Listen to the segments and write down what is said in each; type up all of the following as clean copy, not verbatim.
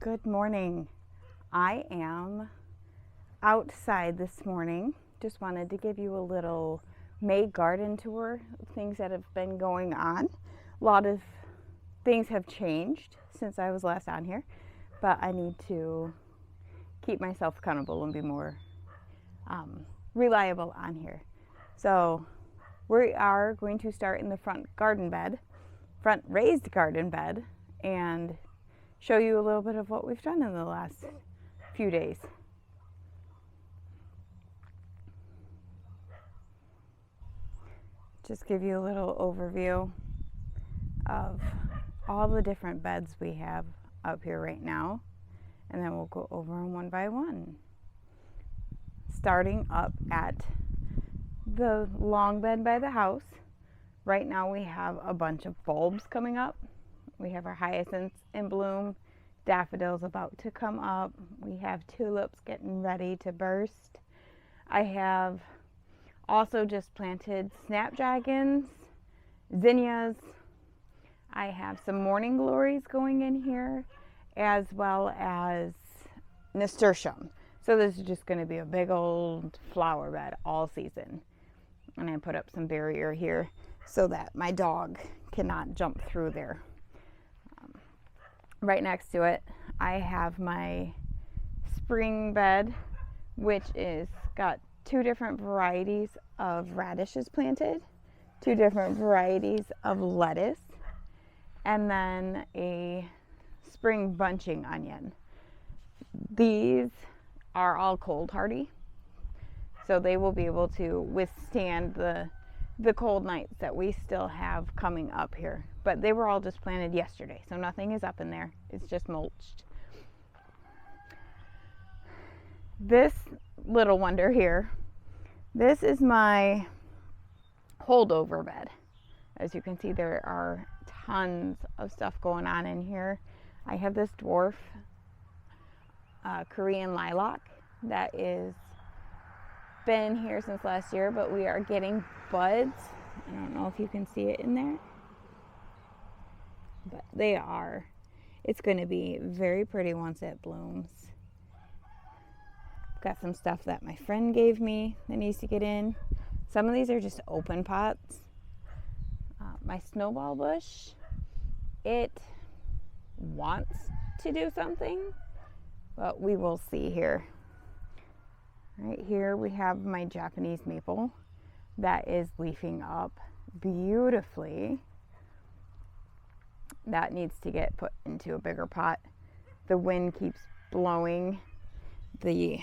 Good morning. I am outside this morning. Just wanted to give you a little May garden tour of things that have been going on. A lot of things have changed since I was last on here, but I need to keep myself accountable and be more reliable on here. So we are going to start in the front raised garden bed, and show you a little bit of what we've done in the last few days. Just give you a little overview of all the different beds we have up here right now, and then we'll go over them one by one. Starting up at the long bed by the house. Right now we have a bunch of bulbs coming up. We have our hyacinths in bloom, daffodils about to come up. We have tulips getting ready to burst. I have also just planted snapdragons, zinnias. I have some morning glories going in here, as well as nasturtium. So this is just going to be a big old flower bed all season. And I put up some barrier here so that my dog cannot jump through there. Right next to it, I have my spring bed, which is got two different varieties of radishes planted, two different varieties of lettuce, and then a spring bunching onion. These are all cold hardy, so they will be able to withstand the cold nights that we still have coming up here. But they were all just planted yesterday, so nothing is up in there. It's just mulched. This little wonder here, this is my holdover bed. As you can see, there are tons of stuff going on in here. I have this dwarf Korean lilac that is been here since last year, but we are getting buds. I don't know if you can see it in there, but they are. It's going to be very pretty once it blooms. Got some stuff that my friend gave me that needs to get in. Some of these are just open pots. My snowball bush, it wants to do something, but we will see here. Right here we have my Japanese maple that is leafing up beautifully. That needs to get put into a bigger pot. The wind keeps blowing the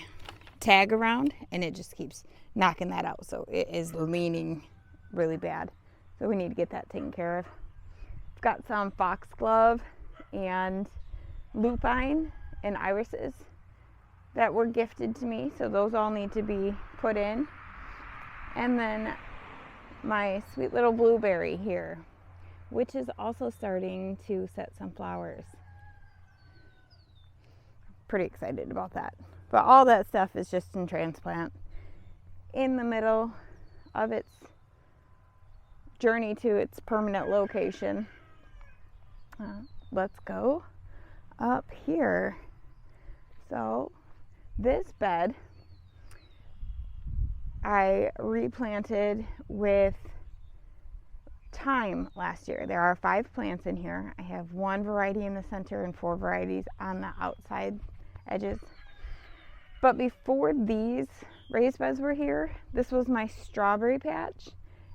tag around and it just keeps knocking that out, so it is leaning really bad. So we need to get that taken care of. I've got some foxglove and lupine and irises that were gifted to me, so those all need to be put in. And then my sweet little blueberry here, which is also starting to set some flowers. Pretty excited about that. But all that stuff is just in transplant, in the middle of its journey to its permanent location. Let's go up here. So this bed I replanted with thyme last year. There are 5 plants in here. I have 1 variety in the center and 4 varieties on the outside edges. But before these raised beds were here, this was my strawberry patch,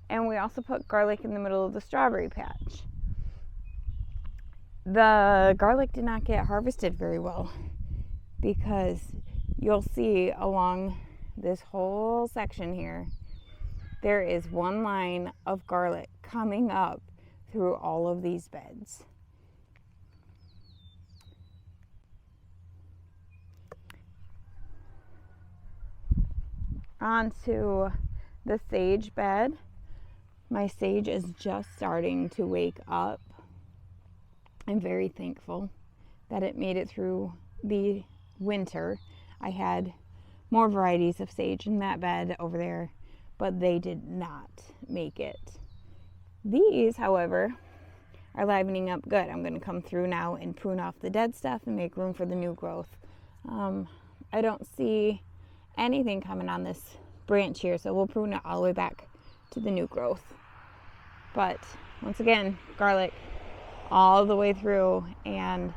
and we also put garlic in the middle of the strawberry patch. The garlic did not get harvested very well, because you'll see along this whole section here, there is 1 line of garlic coming up through all of these beds. Onto the sage bed. My sage is just starting to wake up. I'm very thankful that it made it through the winter. I had more varieties of sage in that bed over there, but they did not make it. These, however, are livening up good. I'm going to come through now and prune off the dead stuff and make room for the new growth. I don't see anything coming on this branch here, so we'll prune it all the way back to the new growth. But once again, garlic all the way through, and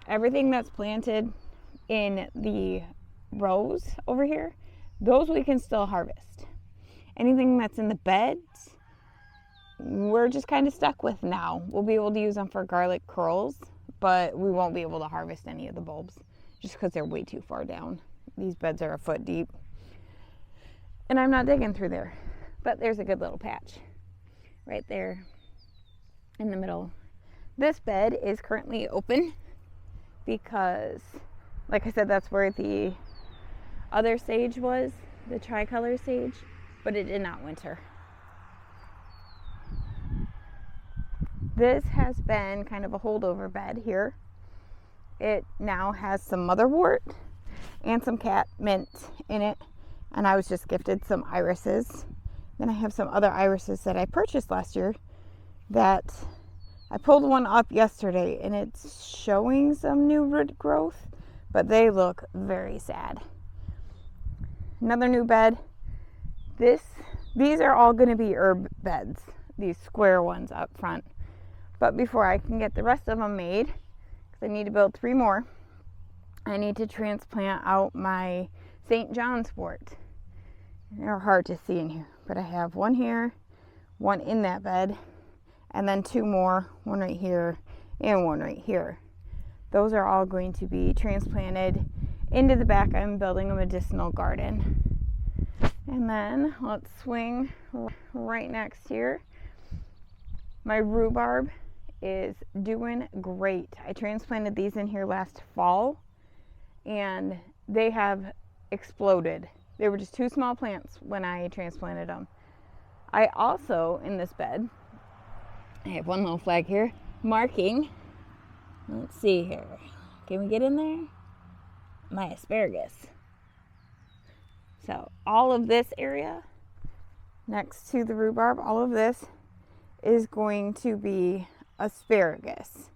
everything that's planted in the rows over here, those we can still harvest. Anything that's in the beds, we're just kind of stuck with now. We'll be able to use them for garlic curls, but we won't be able to harvest any of the bulbs just because they're way too far down. These beds are a foot deep, and I'm not digging through there. But there's a good little patch right there in the middle. This bed is currently open because, like I said, that's where the other sage was, the tricolor sage, but it did not winter. This has been kind of a holdover bed here. It now has some motherwort and some catmint in it, and I was just gifted some irises. Then I have some other irises that I purchased last year that I pulled one up yesterday, and it's showing some new root growth, but they look very sad. Another new bed. These are all going to be herb beds, these square ones up front. But before I can get the rest of them made, because I need to build 3 more, I need to transplant out my St. John's wort. They're hard to see in here, but I have one here, one in that bed, and then 2 more, one right here and one right here. Those are all going to be transplanted into the back. I'm building a medicinal garden. And then let's swing right next here. My rhubarb is doing great. I transplanted these in here last fall, and they have exploded. They were just 2 small plants when I transplanted them. I also, in this bed, I have one little flag here marking, let's see here, can we get in there? My asparagus. So all of this area next to the rhubarb, all of this is going to be asparagus.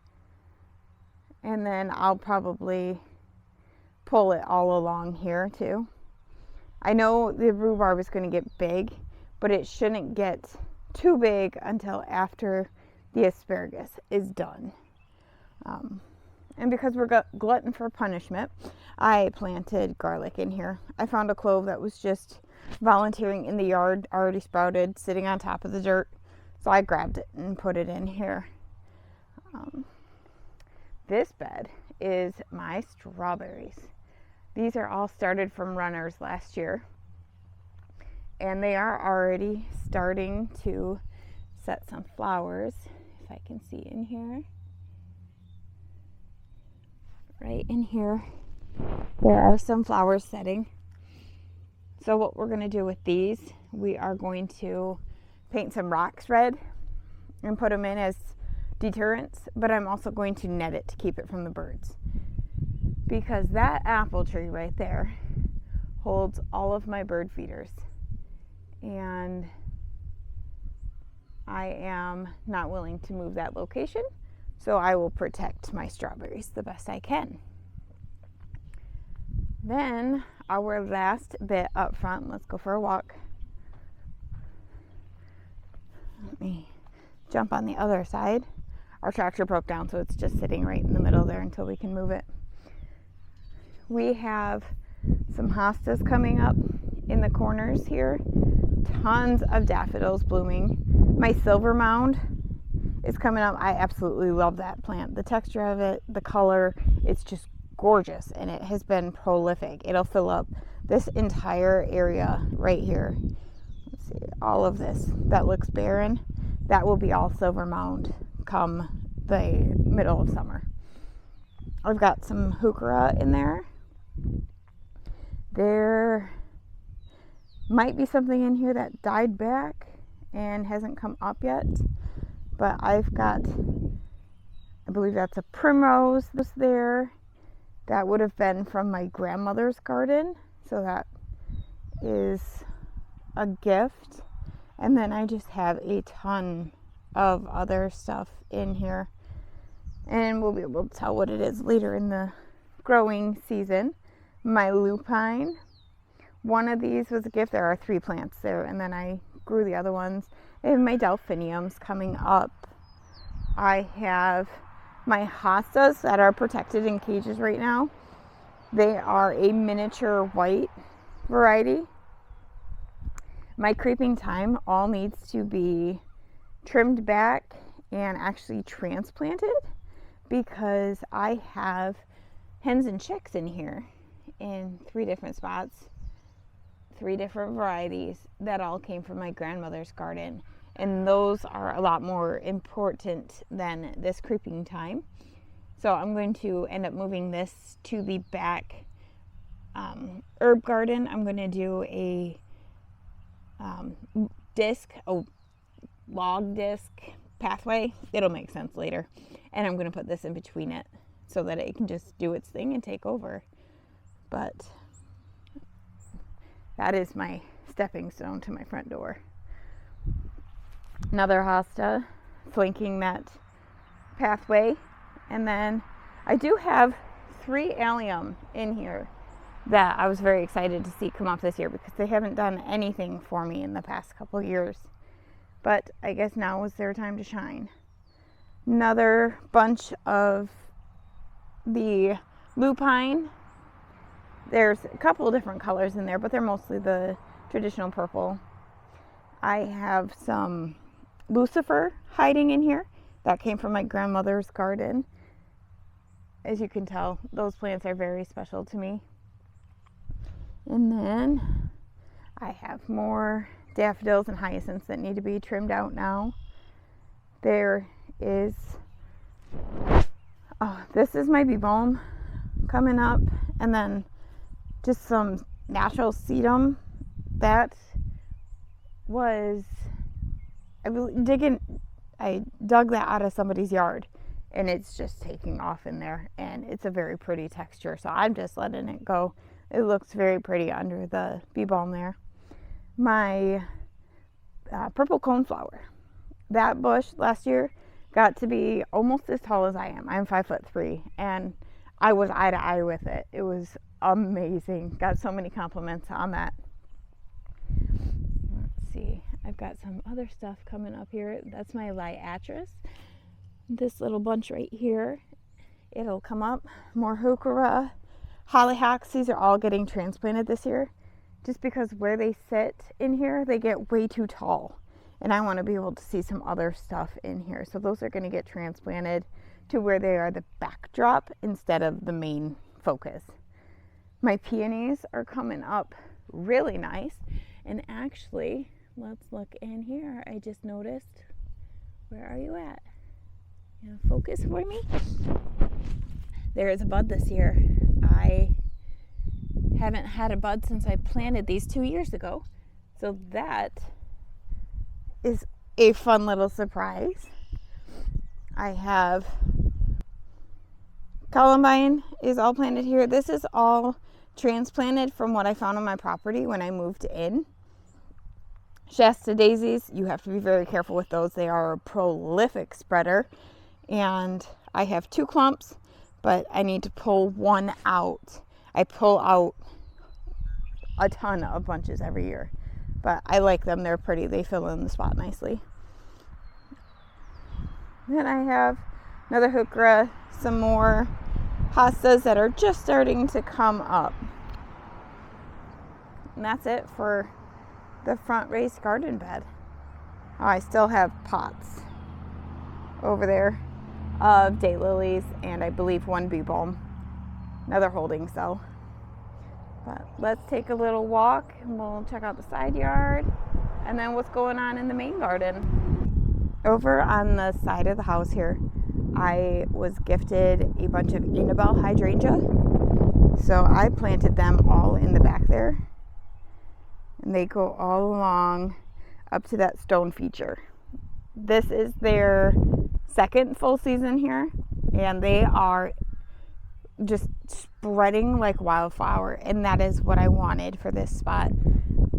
And then I'll probably pull it all along here too. I know the rhubarb is going to get big, but it shouldn't get too big until after the asparagus is done. And because we're glutton for punishment, I planted garlic in here. I found a clove that was just volunteering in the yard, already sprouted, sitting on top of the dirt. So I grabbed it and put it in here. This bed is my strawberries. These are all started from runners last year. And they are already starting to set some flowers, if I can see in here. Right in here, there are some flowers setting. So what we're going to do with these, we are going to paint some rocks red and put them in as deterrents, but I'm also going to net it to keep it from the birds. Because that apple tree right there holds all of my bird feeders. And I am not willing to move that location, so I will protect my strawberries the best I can. Then our last bit up front, let's go for a walk. Let me jump on the other side. Our tractor broke down, so it's just sitting right in the middle there until we can move it. We have some hostas coming up in the corners here. Tons of daffodils blooming. My silver mound is coming up. I absolutely love that plant. The texture of it, the color, it's just gorgeous, and it has been prolific. It'll fill up this entire area right here. Let's see, all of this that looks barren, that will be all silver mound come the middle of summer. I've got some heuchera in there. There might be something in here that died back and hasn't come up yet, but I've got, I believe that's a primrose there. That would have been from my grandmother's garden, so that is a gift. And then I just have a ton of other stuff in here, and we'll be able to tell what it is later in the growing season. My lupine, one of these was a gift. There are 3 plants there, and then I grew the other ones. And my delphiniums coming up. I have my hostas that are protected in cages right now. They are a miniature white variety. My creeping thyme all needs to be trimmed back and actually transplanted because I have hens and chicks in here in 3 different spots, 3 different varieties that all came from my grandmother's garden. And those are a lot more important than this creeping thyme. So I'm going to end up moving this to the back herb garden. I'm going to do a log disc pathway. It'll make sense later. And I'm going to put this in between it so that it can just do its thing and take over. But that is my stepping stone to my front door. Another hosta flanking that pathway. And then I do have 3 allium in here that I was very excited to see come up this year because they haven't done anything for me in the past couple of years. But I guess now was their time to shine. Another bunch of the lupine. There's a couple of different colors in there, but they're mostly the traditional purple. I have some Lucifer hiding in here. That came from my grandmother's garden. As you can tell, those plants are very special to me. And then I have more daffodils and hyacinths that need to be trimmed out now. There is, this is my bee balm coming up, and then just some natural sedum that was, I dug that out of somebody's yard, and it's just taking off in there, and it's a very pretty texture, so I'm just letting it go. It looks very pretty under the bee balm there. My purple coneflower, that bush last year got to be almost as tall as I am. I'm 5'3", and I was eye to eye with it. It was amazing. Got so many compliments on that. Let's see. I've got some other stuff coming up here. That's my liatris. This little bunch right here. It'll come up. More heuchera, hollyhocks. These are all getting transplanted this year. Just because where they sit in here, they get way too tall. And I want to be able to see some other stuff in here. So those are going to get transplanted to where they are the backdrop instead of the main focus. My peonies are coming up really nice. And actually, let's look in here. I just noticed, where are you at? You know, focus for me? There is a bud this year. I haven't had a bud since I planted these 2 years ago. So that is a fun little surprise. I have columbine is all planted here. This is all transplanted from what I found on my property when I moved in. Shasta daisies, you have to be very careful with those. They are a prolific spreader. And I have 2 clumps, but I need to pull one out. I pull out a ton of bunches every year, but I like them. They're pretty. They fill in the spot nicely. Then I have another heuchera, some more hostas that are just starting to come up. And that's it for the front raised garden bed. Oh, I still have pots over there of daylilies and I believe 1 bee balm, another holding cell. But let's take a little walk and we'll check out the side yard and then what's going on in the main garden. Over on the side of the house here, I was gifted a bunch of Annabelle hydrangea. So I planted them all in the back there. And they go all along up to that stone feature. This is their second full season here, and they are just spreading like wildflower, and that is what I wanted for this spot.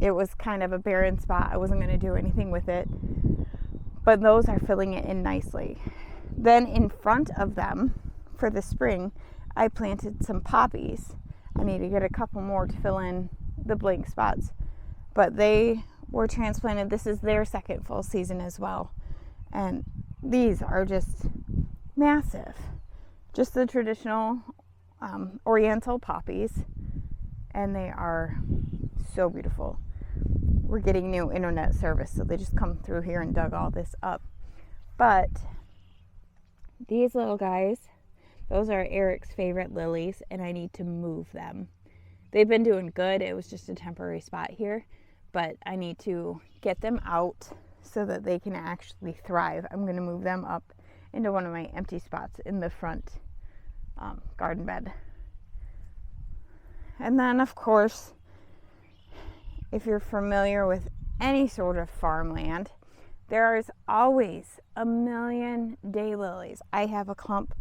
It was kind of a barren spot. I wasn't going to do anything with it, but those are filling it in nicely. Then in front of them for the spring, I planted some poppies. I need to get a couple more to fill in the blank spots, but they were transplanted. This is their second full season as well, and these are just massive. Just the traditional oriental poppies, and they are so beautiful. We're getting new internet service, so they just come through here and dug all this up. But these little guys, those are Eric's favorite lilies, and I need to move them. They've been doing good. It was just a temporary spot here, but I need to get them out so that they can actually thrive. I'm going to move them up into one of my empty spots in the front garden bed. And then, of course, if you're familiar with any sort of farmland, there is always a million daylilies. I have a clump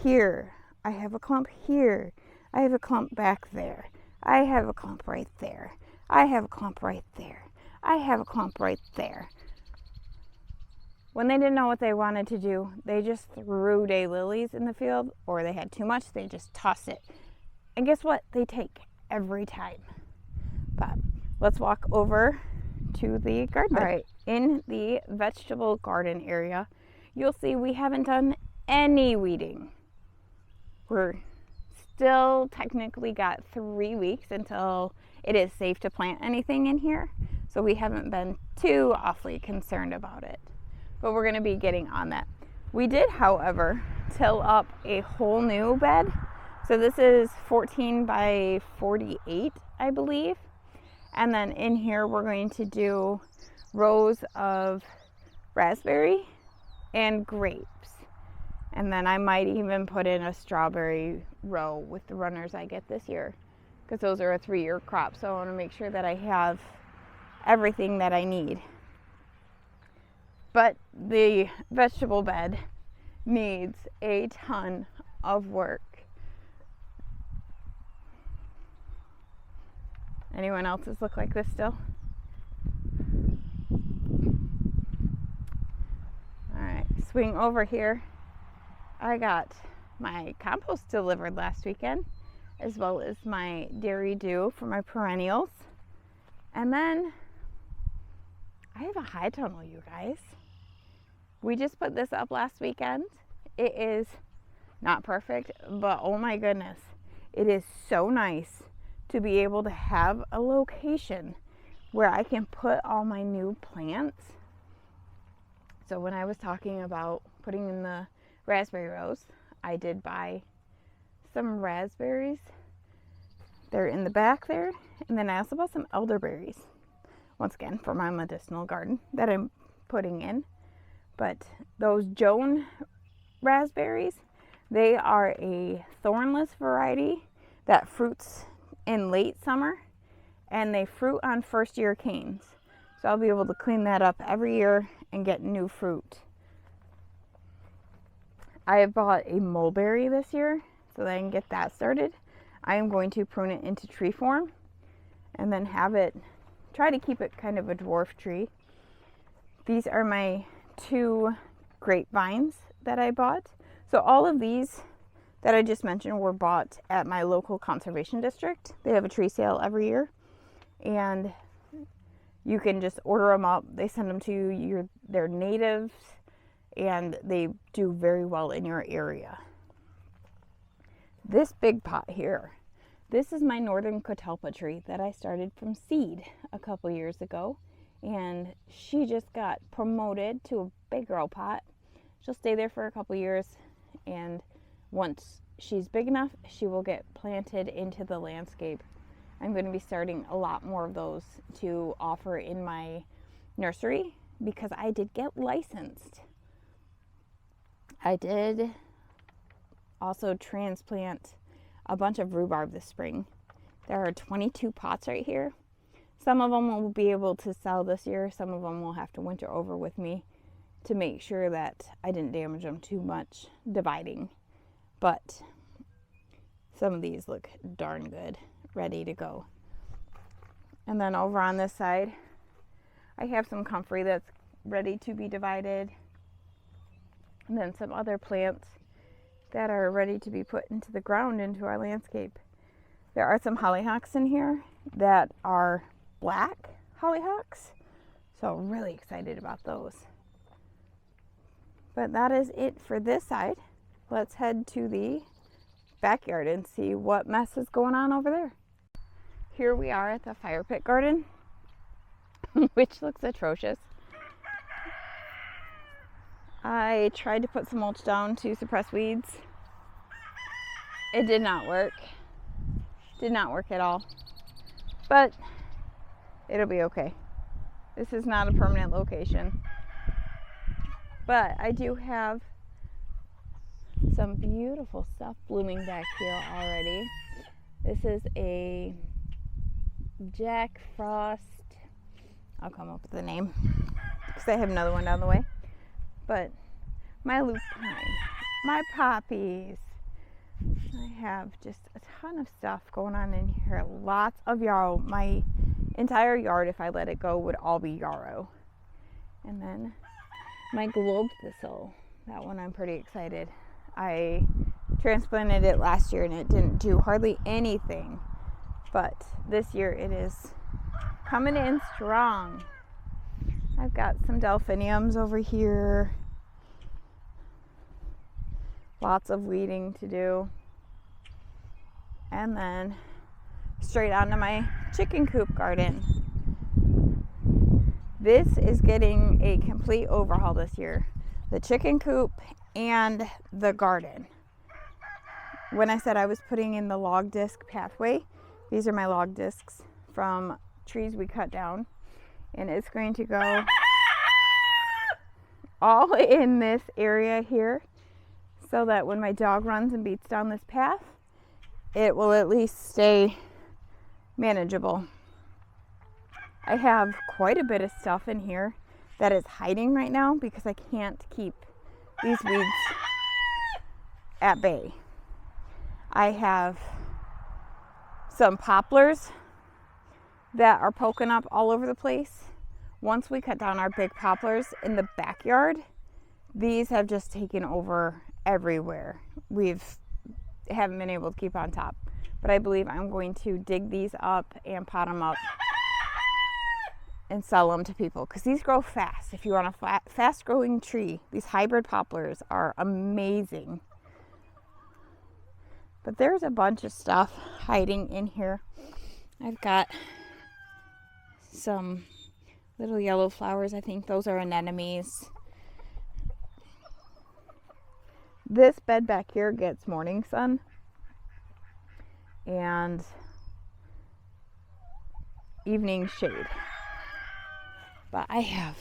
here. I have a clump here. I have a clump back there. I have a clump right there. I have a clump right there. I have a clump right there. When they didn't know what they wanted to do, they just threw daylilies in the field, or they had too much, they just tossed it. And guess what? They take every time. But let's walk over to the garden. All right, in the vegetable garden area, you'll see we haven't done any weeding. We're still technically got 3 weeks until it is safe to plant anything in here, so we haven't been too awfully concerned about it. But we're going to be getting on that. We did, however, till up a whole new bed. So this is 14 by 48, I believe. And then in here, we're going to do rows of raspberry and grapes. And then I might even put in a strawberry row with the runners I get this year, because those are a 3-year crop. So I want to make sure that I have everything that I need. But the vegetable bed needs a ton of work. Anyone else's look like this still? All right, swing over here. I got my compost delivered last weekend, as well as my dairy dew for my perennials. And then I have a high tunnel, you guys. We just put this up last weekend. It is not perfect, but oh my goodness, it is so nice to be able to have a location where I can put all my new plants. So when I was talking about putting in the raspberry rows, I did buy some raspberries. They're in the back there. And then I also bought some elderberries, once again, for my medicinal garden that I'm putting in. But those Joan raspberries, they are a thornless variety that fruits in late summer, and they fruit on first year canes. So I'll be able to clean that up every year and get new fruit. I have bought a mulberry this year so that I can get that started. I am going to prune it into tree form and then have it, try to keep it kind of a dwarf tree. These are my 2 grapevines that I bought. So all of these that I just mentioned were bought at my local conservation district. They have a tree sale every year, and you can just order them up. They send them to you. They're natives, and they do very well in your area. This big pot here, this is my northern catalpa tree that I started from seed a couple years ago. And she just got promoted to a big girl pot. She'll stay there for a couple years, and once she's big enough, she will get planted into the landscape. I'm going to be starting a lot more of those to offer in my nursery, because I did get licensed. I did also transplant a bunch of rhubarb this spring. There are 22 pots right here. Some of them will be able to sell this year. Some of them will have to winter over with me to make sure that I didn't damage them too much dividing. But some of these look darn good, ready to go. And then over on this side, I have some comfrey that's ready to be divided. And then some other plants that are ready to be put into the ground into our landscape. There are some hollyhocks in here that are black hollyhocks. So really excited about those. But that is it for this side. Let's head to the backyard and see what mess is going on over there. Here we are at the fire pit garden, which looks atrocious. I tried to put some mulch down to suppress weeds. It did not work. Did not work at all. But it'll be okay. This is not a permanent location. But I do have some beautiful stuff blooming back here already. This is a Jack Frost. I'll come up with the name because I have another one down the way. But my lupine, my poppies. I have just a ton of stuff going on in here. Lots of yarrow. My entire yard, if I let it go, would all be yarrow. And then my globe thistle. That one I'm pretty excited. I transplanted it last year and it didn't do hardly anything. But this year it is coming in strong. I've got some delphiniums over here. Lots of weeding to do. And then straight onto my chicken coop garden. This is getting a complete overhaul this year. The chicken coop and the garden. When I said I was putting in the log disc pathway, these are my log discs from trees we cut down. And it's going to go all in this area here so that when my dog runs and beats down this path, it will at least stay manageable. I have quite a bit of stuff in here that is hiding right now because I can't keep these weeds at bay. I have some poplars that are poking up all over the place. Once we cut down our big poplars in the backyard, these have just taken over everywhere. Haven't been able to keep on top, but I believe I'm going to dig these up and pot them up and sell them to people because these grow fast. If you want a fast growing tree, these hybrid poplars are amazing. But there's a bunch of stuff hiding in here. I've got some little yellow flowers. I think those are anemones. This bed back here gets morning sun and evening shade. But I have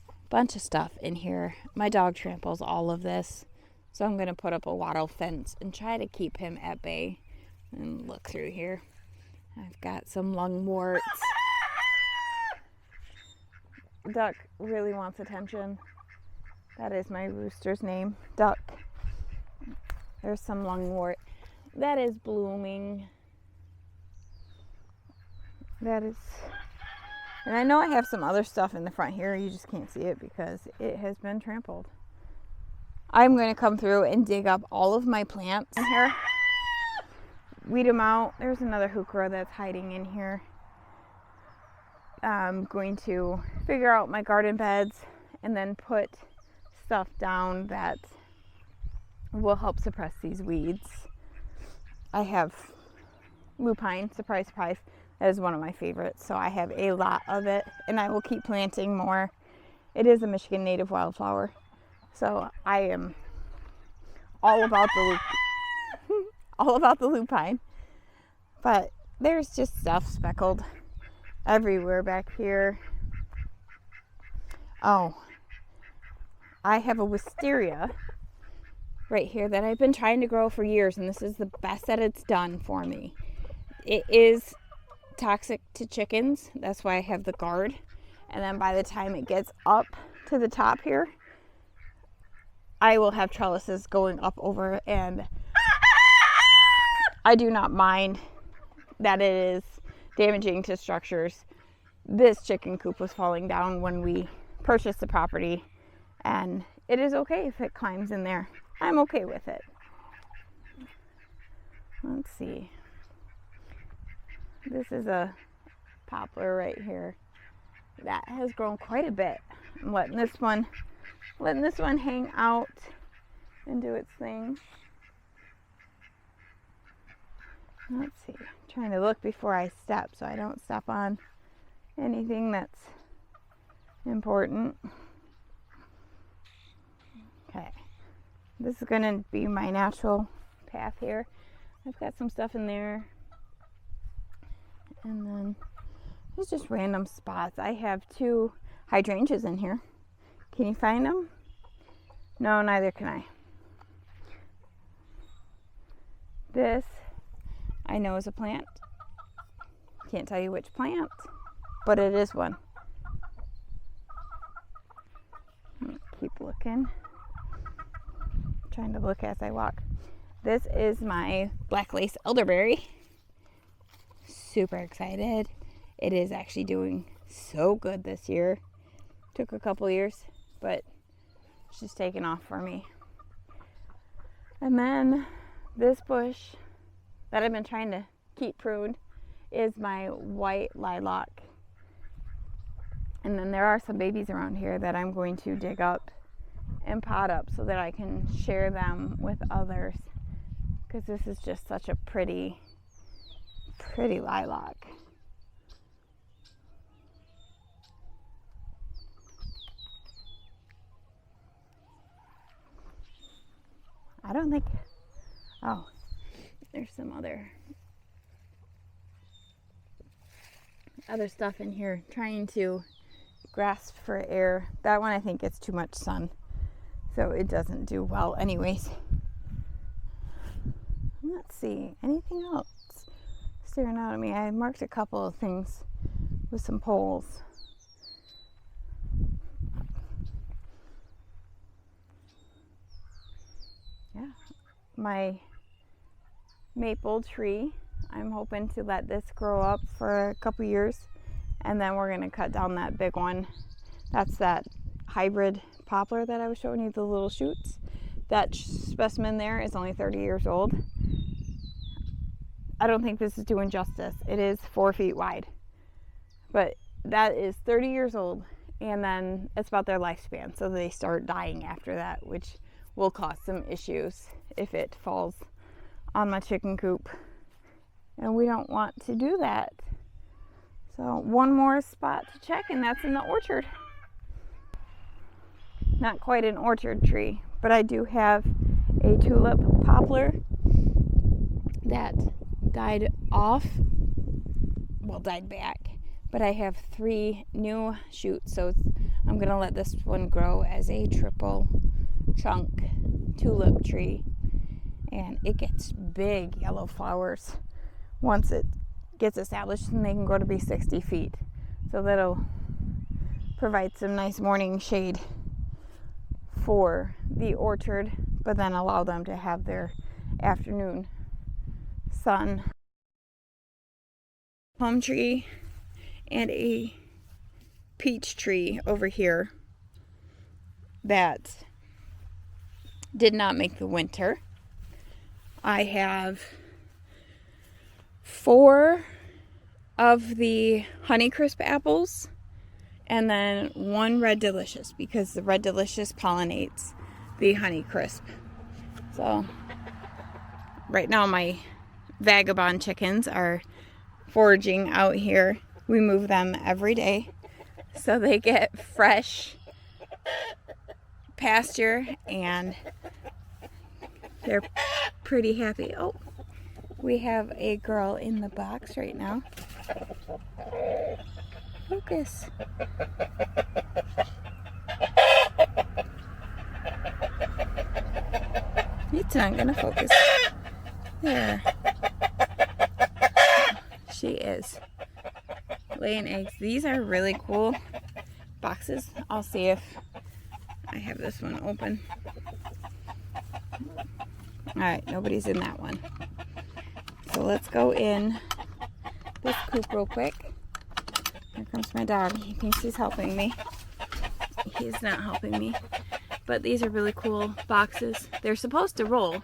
a bunch of stuff in here. My dog tramples all of this. So I'm going to put up a wattle fence and try to keep him at bay. And look through here. I've got some lungworts. Duck really wants attention. That is my rooster's name, Duck. There's some lungwort that is blooming. And I know I have some other stuff in the front here. You just can't see it because it has been trampled. I'm going to come through and dig up all of my plants in here. Weed them out. There's another heuchera that's hiding in here. I'm going to figure out my garden beds and then put stuff down that will help suppress these weeds. I have lupine, surprise, surprise. That is one of my favorites. So I have a lot of it and I will keep planting more. It is a Michigan native wildflower. So I am all about the lupine. But there's just stuff speckled everywhere back here. Oh, I have a wisteria right here that I've been trying to grow for years, and this is the best that it's done for me. It is toxic to chickens. That's why I have the guard. And then by the time it gets up to the top here, I will have trellises going up over it, and I do not mind that it is damaging to structures. this chicken coop was falling down when we purchased the property, and it is okay if it climbs in there. I'm okay with it. Let's see. This is a poplar right here that has grown quite a bit. I'm letting this one hang out and do its thing. Let's see. I'm trying to look before I step so I don't step on anything that's important. Okay. This is going to be my natural path here. I've got some stuff in there. And then there's just random spots. I have 2 hydrangeas in here. Can you find them? No, neither can I. This I know is a plant. Can't tell you which plant, but it is one. Keep looking. Trying to look as I walk. This is my black lace elderberry. Super excited. It is actually doing so good this year. Took a couple years, but she's taken off for me. And then this bush that I've been trying to keep pruned is my white lilac. And then there are some babies around here that I'm going to dig up and pot up so that I can share them with others, because this is just such a pretty lilac. I don't think, oh, there's some other stuff in here trying to grasp for air. That one I think gets too much sun, so it doesn't do well anyways. Let's see, anything else staring out at me? I marked a couple of things with some poles. Yeah, my maple tree, I'm hoping to let this grow up for a couple years, and then we're going to cut down that big one. That's that hybrid poplar that I was showing you, the little shoots. That specimen there is only 30 years old. I don't think this is doing justice. It is 4 feet wide, but that is 30 years old, and then it's about their lifespan, so they start dying after that, which will cause some issues if it falls on my chicken coop, and we don't want to do that. So one more spot to check, and that's in the orchard. Not quite an orchard tree, but I do have a tulip poplar that died back, but I have 3 new shoots, so I'm gonna let this one grow as a triple trunk tulip tree, and it gets big yellow flowers once it gets established, and they can grow to be 60 feet, so that'll provide some nice morning shade for the orchard, but then allow them to have their afternoon sun. Plum tree and a peach tree over here that did not make the winter. I have 4 of the Honeycrisp apples, and then 1 Red Delicious, because the Red Delicious pollinates the Honeycrisp. So right now my vagabond chickens are foraging out here. We move them every day so they get fresh pasture, and they're pretty happy. Oh, we have a girl in the box right now. Focus. It's not gonna focus. There. She is laying eggs. These are really cool boxes. I'll see if I have this one open. Alright, nobody's in that one. So let's go in this coop real quick Here comes my dog. He thinks he's helping me. He's not helping me. But these are really cool boxes. They're supposed to roll.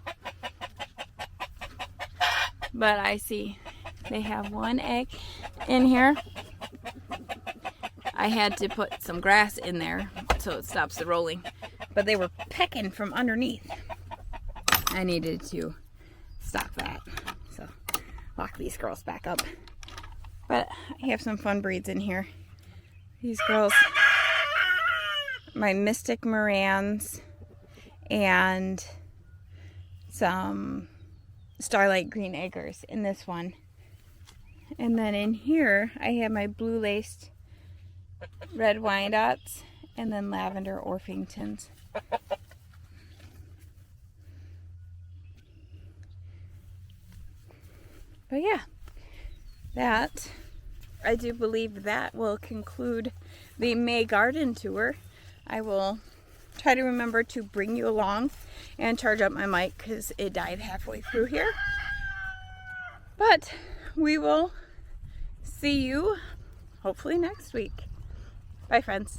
But I see they have one egg in here. I had to put some grass in there so it stops the rolling. But they were pecking from underneath. I needed to stop that. So lock these girls back up. But I have some fun breeds in here. These girls, my Mystic Morans and some Starlight Green Acres in this one. And then in here, I have my blue laced Red Wyandottes and then Lavender Orpingtons. But yeah, I do believe that will conclude the May garden tour. I will try to remember to bring you along and charge up my mic because it died halfway through here. But we will see you hopefully next week. Bye, friends.